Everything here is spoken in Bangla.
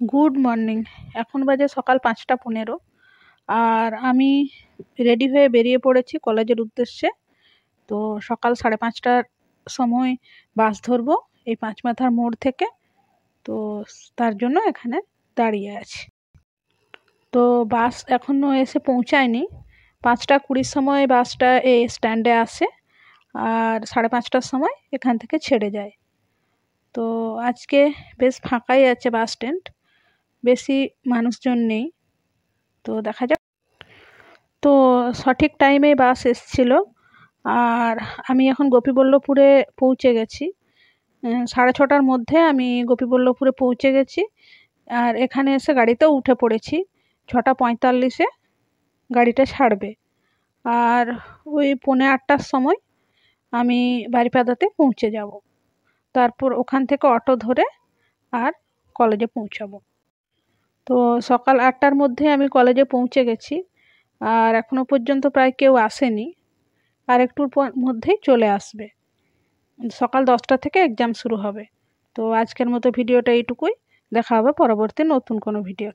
Good morning. এখন বাজে সকাল ৫টা ১৫ আর আমি রেডি হয়ে বেরিয়ে পড়েছি কলেজের উদ্দেশ্যে। তো সকাল ৫:৩০টার সময় বাস ধরবো এই পাঁচমাথার মোড় থেকে। তো তার জন্য এখানে দাঁড়িয়ে আছি। তো বাস এখনও এসে পৌঁছায়নি। ৫টা ২০ সময় বাসটা এই স্ট্যান্ডে আসে আর ৫:৩০টার সময় এখান থেকে ছেড়ে যায়। তো আজকে বেশ ফাঁকাই আছে বাস স্ট্যান্ড, বেশি মানুষজন নেই। তো দেখা যাক। তো সঠিক টাইমে বাস এসছিল আর আমি এখন গোপীবল্লভপুরে পৌঁছে গেছি। ৬:৩০টার মধ্যে আমি গোপীবল্লভপুরে পৌঁছে গেছি আর এখানে এসে গাড়িতেও উঠে পড়েছি। ৬:৪৫-এ গাড়িটা ছাড়বে আর ওই ৮:৩০টার সময় আমি বারিপাদাতে পৌঁছে যাব। তারপর ওখান থেকে অটো ধরে আর কলেজে পৌঁছাবো। তো সকাল ৮টার মধ্যে আমি কলেজে পৌঁছে গেছি আর এখনও পর্যন্ত প্রায় কেউ আসেনি, আর একটুর মধ্যেই চলে আসবে। সকাল 10টা থেকে এক্সাম শুরু হবে। তো আজকের মতো ভিডিওটা এইটুকুই। দেখা হবে পরবর্তী নতুন কোনো ভিডিও।